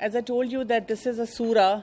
As I told you that this is a surah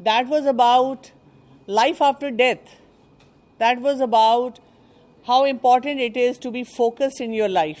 that was about life after death. That was about how important it is to be focused in your life.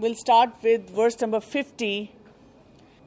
we'll start with verse number 50।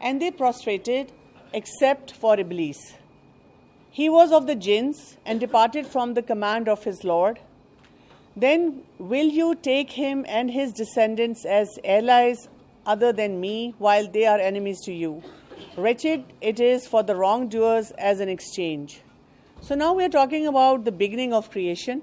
and they prostrated except for Iblis. He was of the jinns and departed from the command of his Lord. Then will you take him and his descendants as allies other than me while they are enemies to you? Wretched it is for the wrongdoers as an exchange. So now we are talking about the beginning of creation.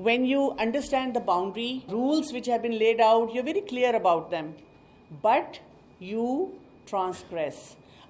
when you understand the boundary, rules which have been laid out, you're very clear about them, but you transgress,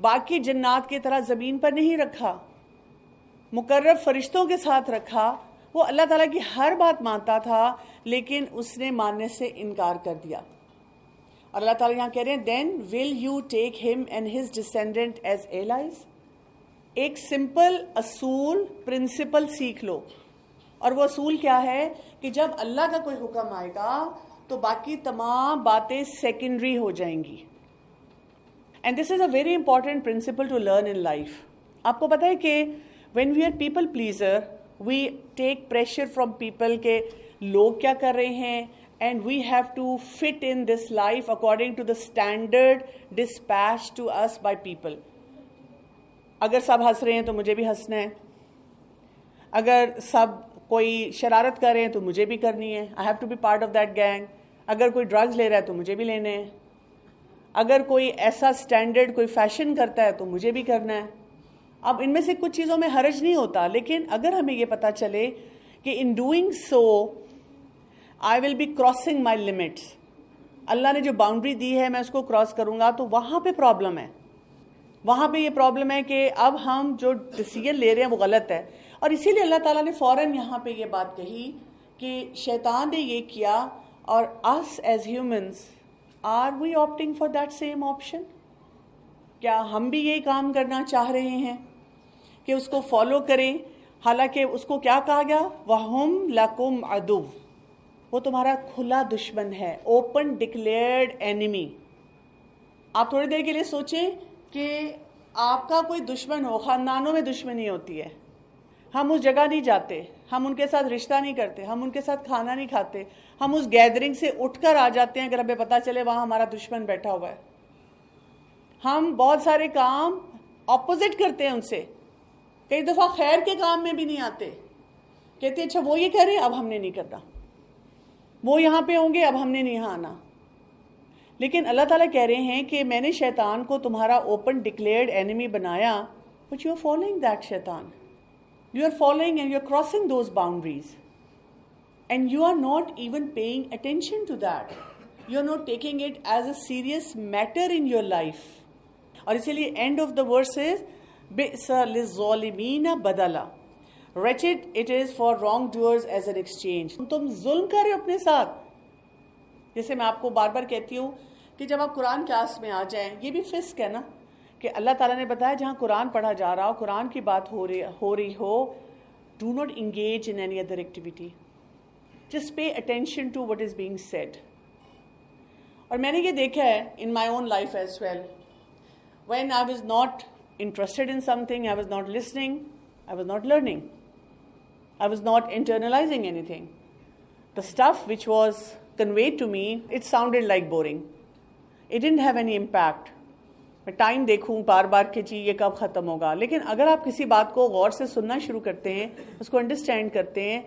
باقی جنات کی طرح زمین پر نہیں رکھا، مقرب فرشتوں کے ساتھ رکھا. وہ اللہ تعالیٰ کی ہر بات مانتا تھا لیکن اس نے ماننے سے انکار کر دیا. اور اللہ تعالیٰ یہاں کہہ رہے ہیں دین ول یو ٹیک ہم and his descendant as allies. ایک سمپل اصول پرنسپل سیکھ لو، اور وہ اصول کیا ہے کہ جب اللہ کا کوئی حکم آئے گا تو باقی تمام باتیں سیکنڈری ہو جائیں گی. And this is a very important principle to learn in life. آپ کو پتہ ہے کہ when we are people pleaser we take pressure from people کہ لوگ کیا کر رہے ہیں، and we have to fit in this life according to the standard dispatch to us by people. اگر سب ہنس رہے ہیں تو مجھے بھی ہنسنا ہے، اگر سب کوئی شرارت کر رہے ہیں تو مجھے بھی کرنی ہے. I have to be part of that gang. اگر کوئی ڈرگز لے رہا ہے تو مجھے بھی لینے ہیں. اگر کوئی ایسا اسٹینڈرڈ کوئی فیشن کرتا ہے تو مجھے بھی کرنا ہے. اب ان میں سے کچھ چیزوں میں حرج نہیں ہوتا، لیکن اگر ہمیں یہ پتہ چلے کہ in doing so I will be crossing my limits, اللہ نے جو باؤنڈری دی ہے میں اس کو کراس کروں گا، تو وہاں پہ پرابلم ہے. وہاں پہ یہ پرابلم ہے کہ اب ہم جو ڈیسیژن لے رہے ہیں وہ غلط ہے. اور اسی لیے اللہ تعالیٰ نے فوراً یہاں پہ یہ بات کہی کہ شیطان نے یہ کیا، اور us as humans are we opting for that same option؟ کیا ہم بھی یہی کام کرنا چاہ رہے ہیں کہ اس کو فالو کریں؟ حالانکہ اس کو کیا کہا گیا؟ وَهُمْ لَكُمْ عَدُوٌّ، وہ تمہارا کھلا دشمن ہے، اوپن ڈکلیئرڈ اینیمی. آپ تھوڑی دیر کے لیے سوچیں کہ آپ کا کوئی دشمن ہو. خاندانوں میں دشمنی ہوتی ہے، ہم اس جگہ نہیں جاتے، ہم ان کے ساتھ رشتہ نہیں کرتے، ہم ان کے ساتھ کھانا نہیں کھاتے، ہم اس گیدرنگ سے اٹھ کر آ جاتے ہیں اگر ہمیں پتہ چلے وہاں ہمارا دشمن بیٹھا ہوا ہے. ہم بہت سارے کام اپوزٹ کرتے ہیں ان سے، کئی دفعہ خیر کے کام میں بھی نہیں آتے، کہتے ہیں اچھا وہ یہ کہہ رہے ہیں اب ہم نے نہیں کرنا، وہ یہاں پہ ہوں گے اب ہم نے نہیں یہاں آنا. لیکن اللہ تعالیٰ کہہ رہے ہیں کہ میں نے شیطان کو تمہارا اوپن ڈکلیئرڈ اینیمی بنایا، but you are following that شیطان. You are following and you are crossing those boundaries. And you are not even paying attention to that. You are not taking it as a serious matter in your life. اور اسی لیے end of the verse is بِئْسَ لِلظَّالِمِينَ بَدَلًا. Wretched it is for wrongdoers as an exchange. تم ظلم کر رہے ہو اپنے ساتھ. جیسے میں آپ کو بار بار کہتی ہوں کہ جب آپ قرآن کلاس میں آ جائیں، یہ بھی فسق ہے نا کہ اللہ تعالیٰ نے بتایا جہاں قرآن پڑھا جا رہا ہو، قرآن کی بات ہو رہی ہو، do not engage in any other activity, just pay attention to what is being said. اور میں نے یہ دیکھا ہے in my own life as well, when I was not interested in something, I was not listening, I was not learning, I was not internalizing anything. The stuff which was conveyed to me, it sounded like boring. It didn't have any impact. میں time دیکھوں بار بار کہ جی یہ کب ختم ہوگا. لیکن اگر آپ کسی بات کو غور سے سننا شروع کرتے ہیں، اس کو انڈرسٹینڈ کرتے ہیں،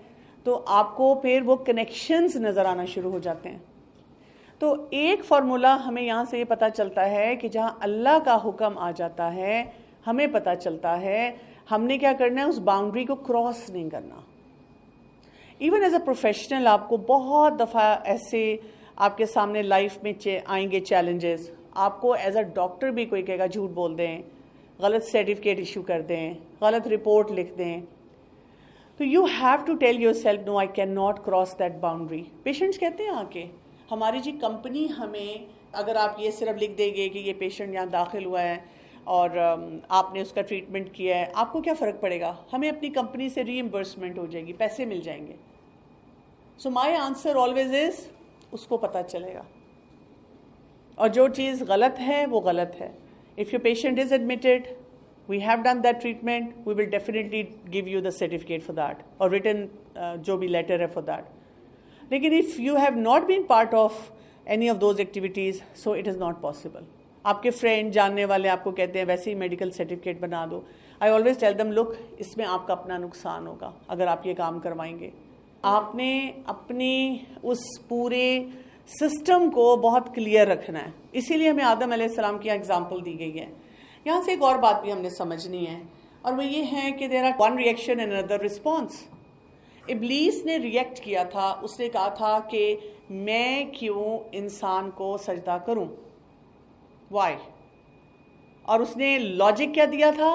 تو آپ کو پھر وہ کنیکشنز نظر آنا شروع ہو جاتے ہیں. تو ایک فارمولا ہمیں یہاں سے یہ پتہ چلتا ہے کہ جہاں اللہ کا حکم آ جاتا ہے، ہمیں پتہ چلتا ہے ہم نے کیا کرنا ہے، اس باؤنڈری کو کراس نہیں کرنا. ایون ایز اے پروفیشنل آپ کو بہت دفعہ ایسے آپ کے سامنے لائف میں آئیں گے چیلنجز. آپ کو ایز اے ڈاکٹر بھی کوئی کہے گا جھوٹ بول دیں، غلط سرٹیفکیٹ ایشو کر دیں، غلط رپورٹ لکھ دیں. تو you have to tell yourself no I can not cross that boundary. Patients کہتے ہیں آ کے ہماری جی کمپنی ہمیں، اگر آپ یہ صرف لکھ دیں گے کہ یہ پیشنٹ یہاں داخل ہوا ہے اور آپ نے اس کا ٹریٹمنٹ کیا ہے، آپ کو کیا فرق پڑے گا؟ ہمیں اپنی کمپنی سے ری ایمبرسمنٹ ہو جائے گی، پیسے مل جائیں گے. سو مائی آنسر آلویز از اس کو پتہ چلے گا، اور جو چیز غلط ہے وہ غلط ہے. If your patient is admitted, we have done that treatment, we will definitely give you the certificate for that, اور ریٹن جو بھی لیٹر ہے فار دیٹ. لیکن if you have not been part of any of those activities, so it is not possible. آپ کے friend جاننے والے آپ کو کہتے ہیں ویسے ہی میڈیکل سرٹیفکیٹ بنا دو. آئی آلویز ٹیل دم لک، اس میں آپ کا اپنا نقصان ہوگا اگر آپ یہ کام کروائیں گے. آپ نے اپنی اس پورے سسٹم کو بہت کلیئر رکھنا ہے. اسی لیے ہمیں آدم علیہ السلام کی ایگزامپل دی گئی ہے. یہاں سے ایک اور بات بھی ہم نے سمجھنی ہے، اور وہ یہ ہے کہ there are one reaction and اندر رسپانس. ابلیس نے ریئیکٹ کیا تھا، اس نے کہا تھا کہ میں کیوں انسان کو سجدہ کروں؟ وائی؟ اور اس نے لاجک کیا دیا تھا؟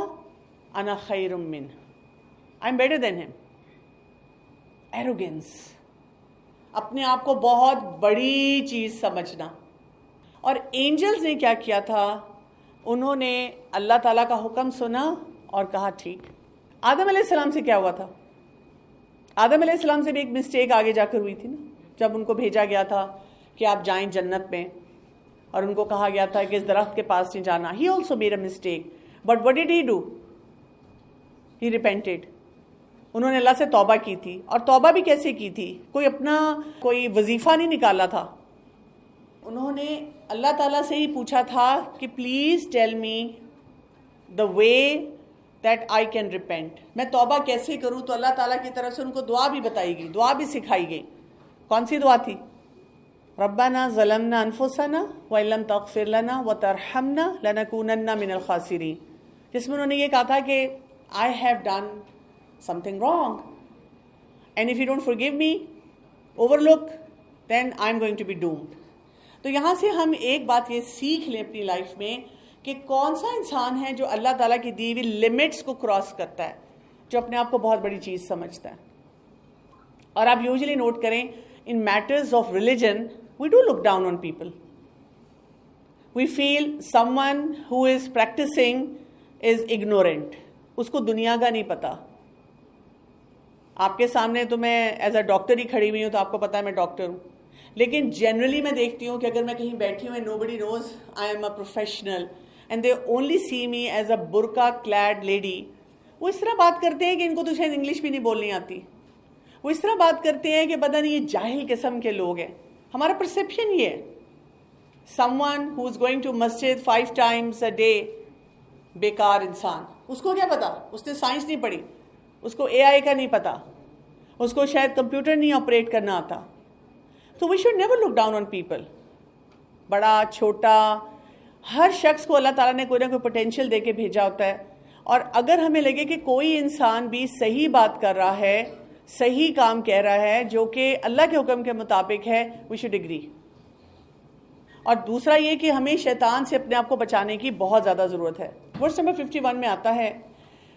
انا خیر من، آئی ایم بیٹر دین ہم. ایروگینس، اپنے آپ کو بہت بڑی چیز سمجھنا. اور اینجلز نے کیا کیا تھا؟ انہوں نے اللہ تعالیٰ کا حکم سنا اور کہا ٹھیک. آدم علیہ السلام سے کیا ہوا تھا؟ آدم علیہ السلام سے بھی ایک مسٹیک آگے جا کر ہوئی تھی نا، جب ان کو بھیجا گیا تھا کہ آپ جائیں جنت میں، اور ان کو کہا گیا تھا کہ اس درخت کے پاس نہیں جانا. He also made a mistake, but what did he do? He repented. انہوں نے اللہ سے توبہ کی تھی. اور توبہ بھی کیسے کی تھی؟ کوئی اپنا کوئی وظیفہ نہیں نکالا تھا. انہوں نے اللہ تعالیٰ سے ہی پوچھا تھا کہ please tell me the way that I can repent. میں توبہ کیسے کروں؟ تو اللہ تعالیٰ کی طرف سے ان کو دعا بھی بتائی گئی، دعا بھی سکھائی گئی. کون سی دعا تھی؟ ربنا ظلمنا انفسنا وان لم تغفر لنا وترحمنا لنکونن من الخاسرین، جس میں انہوں نے یہ کہا تھا کہ I have done something wrong and if you don't forgive me, overlook, then I'm going to be doomed. تو یہاں سے ہم ایک بات یہ سیکھ لیں اپنی لائف میں کہ کون سا انسان ہے جو اللہ تعالیٰ کی دی ہوئی لمٹس کو کراس کرتا ہے، جو اپنے آپ کو بہت بڑی چیز سمجھتا ہے. اور آپ یوزلی نوٹ کریں in matters of religion we do look down on people. We feel someone who is practicing is ignorant. اس کو دنیا کا نہیں پتا. آپ کے سامنے تو میں ایز اے ڈاکٹر ہی کھڑی ہوئی ہوں تو آپ کو پتا ہے میں ڈاکٹر ہوں، لیکن جنرلی میں دیکھتی ہوں کہ اگر میں کہیں بیٹھی ہوں and nobody knows I am a professional and they only see me as a burqa clad lady, وہ اس طرح بات کرتے ہیں کہ ان کو تو شاید انگلش بھی نہیں بولنی آتی. وہ اس طرح بات کرتے ہیں کہ پتہ نہیں یہ جاہل قسم کے لوگ ہیں. ہمارا پرسیپشن یہ ہے. Someone who is going to مسجد 5 times a day، بیکار انسان. اس کو کیا پتا؟ اس نے سائنس نہیں پڑھی، اس کو اے آئی کا نہیں پتا، اس کو شاید کمپیوٹر نہیں آپریٹ کرنا آتا. تو we should never look down on people. بڑا چھوٹا ہر شخص کو اللہ تعالیٰ نے کوئی نہ کوئی پوٹینشیل دے کے بھیجا ہوتا ہے. اور اگر ہمیں لگے کہ کوئی انسان بھی صحیح بات کر رہا ہے، صحیح کام کہہ رہا ہے جو کہ اللہ کے حکم کے مطابق ہے، وی شوڈ اگری. اور دوسرا یہ کہ ہمیں شیطان سے اپنے آپ کو بچانے کی بہت زیادہ ضرورت ہے. ورس نمبر 51 میں آتا ہے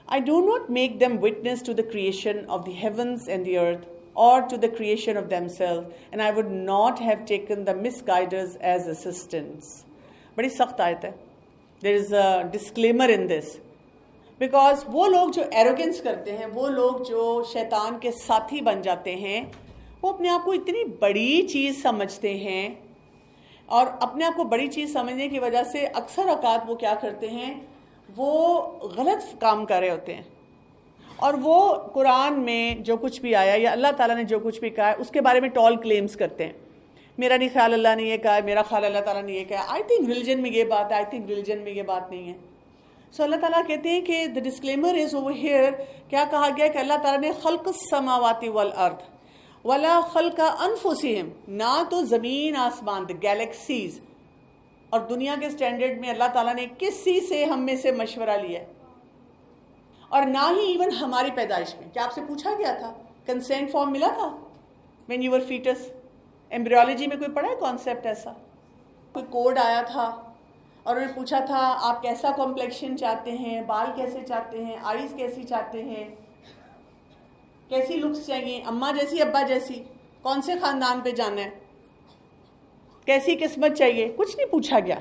I do not make them witness to the creation of the heavens and the earth or to the creation of themselves, and I would not have taken the misguiders as assistants. بڑی سخت آیت ہے. There is a disclaimer in this. Because وہ لوگ جو arrogance کرتے ہیں، وہ لوگ جو شیطان کے ساتھی بن جاتے ہیں، وہ اپنے آپ کو اتنی بڑی چیز سمجھتے ہیں، اور اپنے آپ کو بڑی چیز سمجھنے کی وجہ سے اکثر اوقات وہ کیا کرتے ہیں، وہ غلط کام کر رہے ہوتے ہیں. اور وہ قرآن میں جو کچھ بھی آیا یا اللہ تعالیٰ نے جو کچھ بھی کہا ہے اس کے بارے میں ٹال کلیمز کرتے ہیں. میرا نہیں خیال اللہ نے یہ کہا ہے، میرا خیال اللہ تعالیٰ نے یہ کہا ہے، آئی تھنک ریلیجن میں یہ بات ہے، آئی تھنک ریلیجن میں یہ بات نہیں ہے. سو اللہ تعالیٰ کہتے ہیں کہ the disclaimer is over here. کیا کہا گیا کہ اللہ تعالیٰ نے خلق السماوات والارض ولا خلق انفسہم، نہ تو زمین آسمان the galaxies اور دنیا کے سٹینڈرڈ میں اللہ تعالیٰ نے کسی سے ہم میں سے مشورہ لیا ہے، اور نہ ہی ایون ہماری پیدائش میں. کیا آپ سے پوچھا گیا تھا؟ کنسینٹ فارم ملا تھا when you were fetus؟ Embryology میں کوئی پڑھا ہے کانسیپٹ ایسا؟ کوئی کوڈ آیا تھا اور انہوں نے پوچھا تھا آپ کیسا کمپلیکشن چاہتے ہیں، بال کیسے چاہتے ہیں، آئیز کیسی چاہتے ہیں، کیسی لکس چاہیے، اماں جیسی ابا جیسی، کون سے خاندان پہ جانا ہے، کیسی قسمت چاہیے؟ کچھ نہیں پوچھا گیا.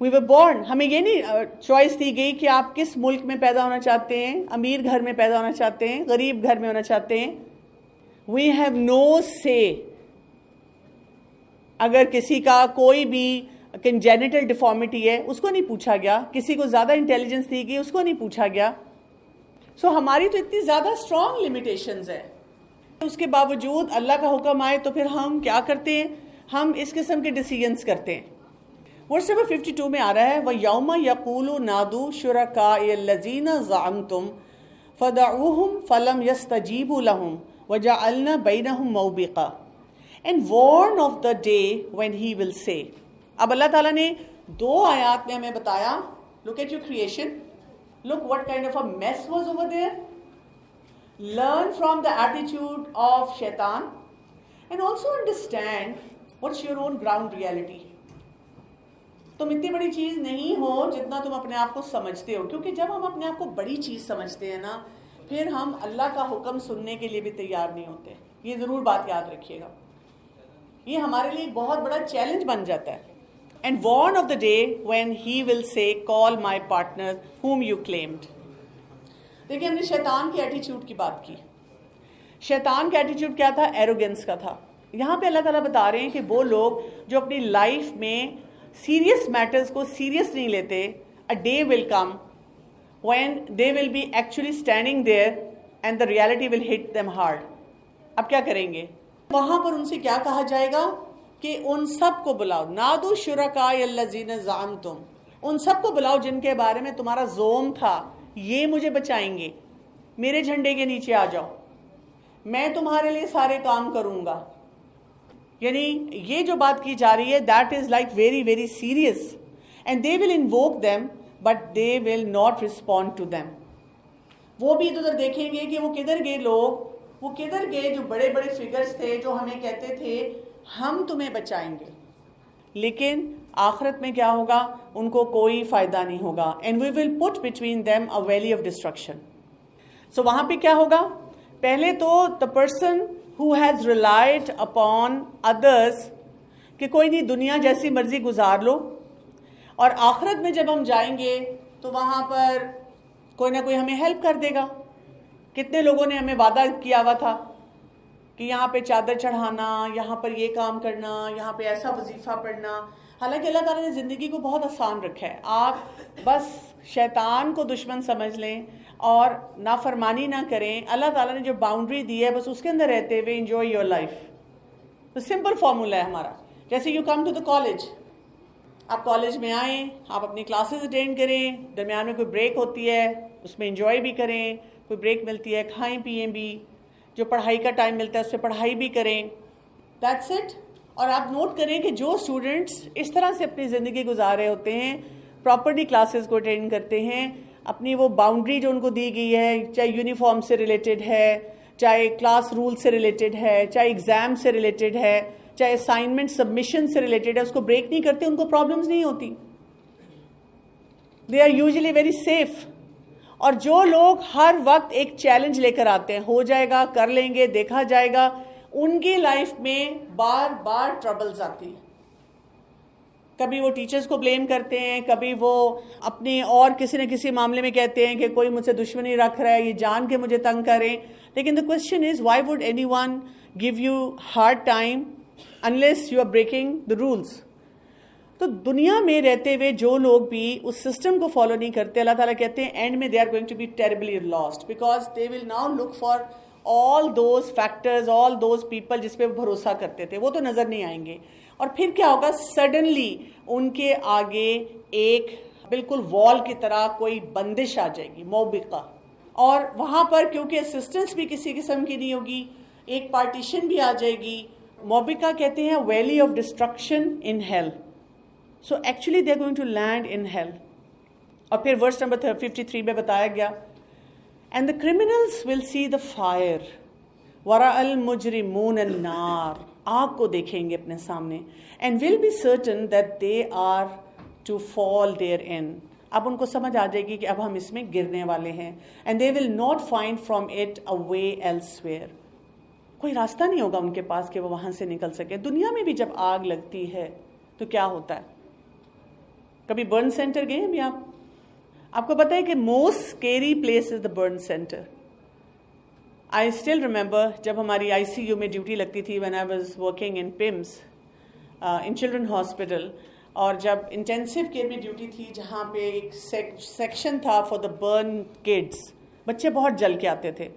وی ور بورن. ہمیں یہ نہیں چوائس دی گئی کہ آپ کس ملک میں پیدا ہونا چاہتے ہیں، امیر گھر میں پیدا ہونا چاہتے ہیں، غریب گھر میں ہونا چاہتے ہیں. وی ہیو نو سے. اگر کسی کا کوئی بھی کنجینیٹل ڈیفارمیٹی ہے اس کو نہیں پوچھا گیا، کسی کو زیادہ انٹیلیجنس دی گئی اس کو نہیں پوچھا گیا. سو ہماری تو اتنی زیادہ اسٹرانگ لمیٹیشنز ہیں، اس کے باوجود اللہ کا حکم آئے تو پھر ہم کیا کرتے ہیں؟ ہم اس قسم کے ڈیسیژنس کرتے ہیں. ورس نمبر 52 میں آ رہا ہے وَيَوْمَ يَقُولُ نَادُوا شُرَكَائِيَ الَّذِينَ زَعَمْتُمْ فَدَعُوهُمْ فَلَمْ يَسْتَجِيبُوا لَهُمْ وَجَعَلْنَا بَيْنَهُمْ مَوْبِقًا and warn of the day when he will say. اب اللہ تعالیٰ نے 2 آیات میں ہمیں بتایا look at your creation, look what kind of a mess was over there, learn from the attitude of shaitan and also understand what's your own ground reality. تم اتنی بڑی چیز نہیں ہو جتنا تم اپنے آپ کو سمجھتے ہو. کیونکہ جب ہم اپنے آپ کو بڑی چیز سمجھتے ہیں نا, پھر ہم اللہ کا حکم سننے کے لیے بھی تیار نہیں ہوتے. یہ ضرور بات یاد رکھیے گا, یہ ہمارے لیے ایک بہت بڑا چیلنج بن جاتا ہے. And warn of the day when he will say call my partner whom you claimed. دیکھیں, ہم نے شیطان کے ایٹیچیوڈ کی بات کی. شیطان کا ایٹیچیوڈ کیا تھا؟ ایروگنس کا تھا. یہاں پہ اللہ تعالیٰ بتا رہے ہیں کہ وہ لوگ جو اپنی لائف میں سیریس میٹرز کو سیریس نہیں لیتے, a day will come when they will be actually standing there and the reality will hit them hard. اب کیا کریں گے؟ وہاں پر ان سے کیا کہا جائے گا کہ ان سب کو بلاؤ, نادو شرکاء الذین زعمتم, ان سب کو بلاؤ جن کے بارے میں تمہارا زوم تھا یہ مجھے بچائیں گے, میرے جھنڈے کے نیچے آ جاؤ, میں تمہارے لیے سارے کام کروں گا. یعنی یہ جو بات کی جا رہی ہے, that is like very very serious. And they will invoke them but they will not respond to them. وہ بھی ادھر دیکھیں گے کہ وہ کدھر گئے لوگ, وہ کدھر گئے جو بڑے بڑے فگرز تھے جو ہمیں کہتے تھے ہم تمہیں بچائیں گے. لیکن آخرت میں کیا ہوگا؟ ان کو کوئی فائدہ نہیں ہوگا. And we will put between them a valley of destruction. So وہاں پہ کیا ہوگا؟ پہلے تو the person who has relied upon others کہ کوئی نہیں, دنیا جیسی مرضی گزار لو, اور آخرت میں جب ہم جائیں گے تو وہاں پر کوئی نہ کوئی ہمیں ہیلپ کر دے گا. کتنے لوگوں نے ہمیں وعدہ کیا ہوا تھا کہ یہاں پہ چادر چڑھانا, یہاں پر یہ کام کرنا, یہاں پہ ایسا وظیفہ پڑھنا. حالانکہ اللہ تعالیٰ نے زندگی کو بہت آسان رکھا ہے. آپ بس شیطان کو دشمن سمجھ لیں اور نافرمانی نہ کریں. اللہ تعالیٰ نے جو باؤنڈری دی ہے بس اس کے اندر رہتے ہوئے انجوائے یور لائف. تو سمپل فارمولا ہے ہمارا. جیسے you come to the college, آپ کالج میں آئیں, آپ اپنی کلاسز اٹینڈ کریں, درمیان میں کوئی بریک ہوتی ہے اس میں انجوائے بھی کریں, کوئی بریک ملتی ہے کھائیں پئیں بھی, جو پڑھائی کا ٹائم ملتا ہے اس سے پڑھائی بھی کریں. That's it. اور آپ نوٹ کریں کہ جو اسٹوڈنٹس اس طرح سے اپنی زندگی گزار رہے ہوتے ہیں, پراپرلی کلاسز کو اٹینڈ کرتے ہیں, اپنی وہ باؤنڈری جو ان کو دی گئی ہے, چاہے یونیفارم سے ریلیٹڈ ہے, چاہے کلاس رول سے ریلیٹڈ ہے, چاہے ایگزام سے ریلیٹڈ ہے, چاہے اسائنمنٹ سبمیشن سے ریلیٹڈ ہے, اس کو بریک نہیں کرتے, ان کو پرابلمز نہیں ہوتی. They are usually very safe. اور جو لوگ ہر وقت ایک چیلنج لے کر آتے ہیں, ہو جائے گا, کر لیں گے, دیکھا جائے گا, ان کی لائف میں بار بار ٹربلز آتی ہیں. کبھی وہ ٹیچرز کو بلیم کرتے ہیں, کبھی وہ اپنے اور کسی نہ کسی معاملے میں کہتے ہیں کہ کوئی مجھ سے دشمنی رکھ رہا ہے, یہ جان کے مجھے تنگ کریں. لیکن the question is, why would anyone give you hard time unless you are breaking the rules? تو دنیا میں رہتے ہوئے جو لوگ بھی اس سسٹم کو فالو نہیں کرتے, اللہ تعالیٰ کہتے ہیں اینڈ میں they are going to be terribly lost because they will now look for all those factors, all those people جس پہ وہ بھروسہ کرتے تھے, وہ تو نظر نہیں آئیں گے. اور پھر کیا ہوگا؟ سڈنلی ان کے آگے ایک بالکل وال کی طرح کوئی بندش آ جائے گی, موبقہ. اور وہاں پر کیونکہ اسسٹنس بھی کسی قسم کی نہیں ہوگی, ایک پارٹیشن بھی آ جائے گی. موبقہ کہتے ہیں valley of destruction in hell. So actually they are going to land in hell. اور پھر ورس نمبر 53 میں بتایا گیا, and the criminals will see the fire وراء المجرمون النار, آگ کو دیکھیں گے اپنے سامنے, and will be certain that they are to fall there in. اب ان کو سمجھ آ جائے گی کہ اب ہم اس میں گرنے والے ہیں. And they will not find from it a way elsewhere. کوئی راستہ نہیں ہوگا ان کے پاس کہ وہ وہاں سے نکل سکے. دنیا میں بھی جب آگ لگتی ہے تو کیا ہوتا ہے؟ کبھی برن سینٹر گئے ابھی آپ کو پتا ہے کہ most scary place is the burn centre. I still remember جب ہماری ICU میں ڈیوٹی لگتی تھی when I was working in PIMS in children hospital, اور جب انٹینسیو کیئر میں ڈیوٹی تھی جہاں پہ ایک سیکشن تھا فار دا برن کڈس. بچے بہت جل کے آتے تھے,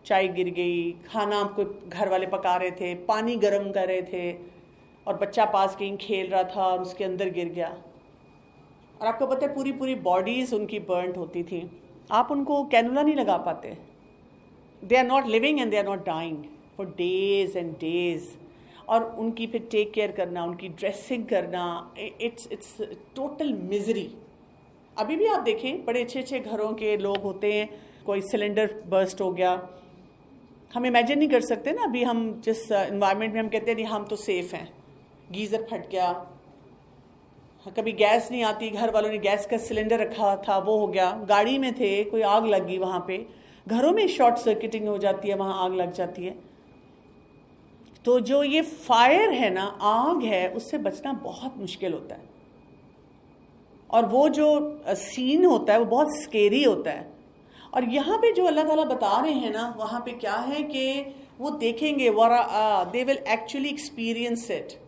چائے گر گئی, کھانا کو گھر والے پکا رہے تھے, پانی گرم کر رہے تھے, اور بچہ پاس کہیں کھیل رہا تھا اور اس کے اندر گر گیا. اور آپ کو پتہ ہے پوری باڈیز ان کی برنٹ ہوتی تھیں. آپ ان کو کینولا نہیں لگا پاتے. They are not living and they are not dying for days and days. اور ان کی پھر ٹیک کیئر کرنا, ان کی ڈریسنگ کرنا, اٹس ٹوٹل میزری. ابھی بھی آپ دیکھیں بڑے اچھے گھروں کے لوگ ہوتے ہیں, کوئی سلنڈر برسٹ ہو گیا, ہم امیجن نہیں کر سکتے نا ابھی ہم جس انوائرمنٹ میں ہم کہتے ہیں ہم تو سیف ہیں, گیزر پھٹ گیا, کبھی گیس نہیں آتی, گھر والوں نے گیس کا سلنڈر رکھا تھا وہ ہو گیا, گاڑی میں تھے کوئی آگ لگ گئی وہاں پہ, گھروں میں شارٹ سرکٹنگ ہو جاتی ہے, وہاں آگ لگ جاتی ہے. تو جو یہ فائر ہے نا, آگ ہے, اس سے بچنا بہت مشکل ہوتا ہے, اور وہ جو سین ہوتا ہے وہ بہت سکیری ہوتا ہے. اور یہاں پہ جو اللہ تعالیٰ بتا رہے ہیں نا, وہاں پہ کیا ہے کہ وہ دیکھیں گے, they will actually experience it.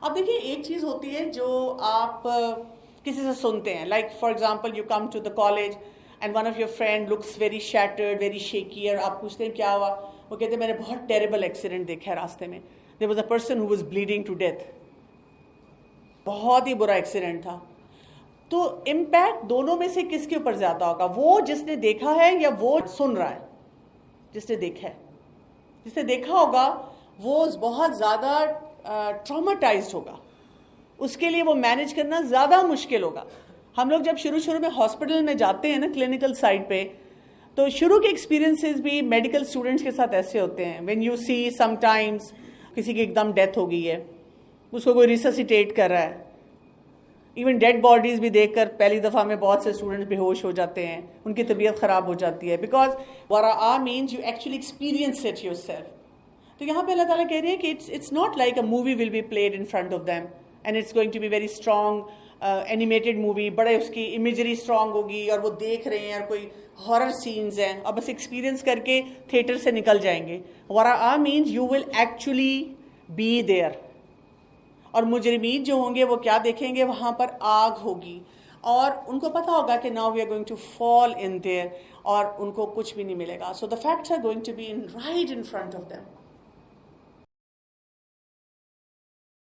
اب دیکھیں ایک چیز ہوتی ہے جو آپ کسی سے سنتے ہیں, like for example you come to the college and one of your friend looks very shattered, very shaky, اور آپ پوچھتے ہیں کیا ہوا, وہ کہتے ہیں میں نے بہت ٹیریبل ایکسیڈنٹ دیکھا ہے راستے میں, there was a person who was bleeding to death, بہت ہی برا ایکسیڈنٹ تھا. تو امپیکٹ دونوں میں سے کس کے اوپر زیادہ ہوگا, وہ جس نے دیکھا ہے یا وہ سن رہا ہے؟ جس نے دیکھا ہے. جس نے دیکھا ہوگا وہ بہت زیادہ ٹراماٹائزڈ ہوگا, اس کے لیے وہ مینیج کرنا زیادہ مشکل ہوگا. ہم لوگ جب شروع میں ہاسپٹل میں جاتے ہیں نا, کلینکل سائڈ پہ, تو شروع کے ایکسپیرینسز بھی میڈیکل اسٹوڈنٹس کے ساتھ ایسے ہوتے ہیں. When you see sometimes کسی کی ایک دم ڈیتھ ہو گئی ہے, اس کو کوئی ریسسیٹیٹ کر رہا ہے, ایون ڈیڈ باڈیز بھی دیکھ کر پہلی دفعہ میں بہت سے اسٹوڈنٹس بے ہوش ہو جاتے ہیں, ان کی طبیعت خراب ہو جاتی ہے, بیکاز ورا means you actually experience it yourself. تو یہاں پہ اللہ تعالیٰ کہہ رہے ہیں کہ it's not like a movie will be played in front of them and it's going to be very strong animated movie, بڑے اس کی امیجری اسٹرانگ ہوگی اور وہ دیکھ رہے ہیں اور کوئی ہارر سینز ہیں اور بس ایکسپیرینس کر کے تھیٹر سے نکل جائیں گے. ورا means you will actually be there. اور مجرمین جو ہوں گے وہ کیا دیکھیں گے, وہاں پر آگ ہوگی اور ان کو پتا ہوگا کہ now we are going to fall in there, اور ان کو کچھ بھی نہیں ملے گا. So the facts are going to be right in front of them.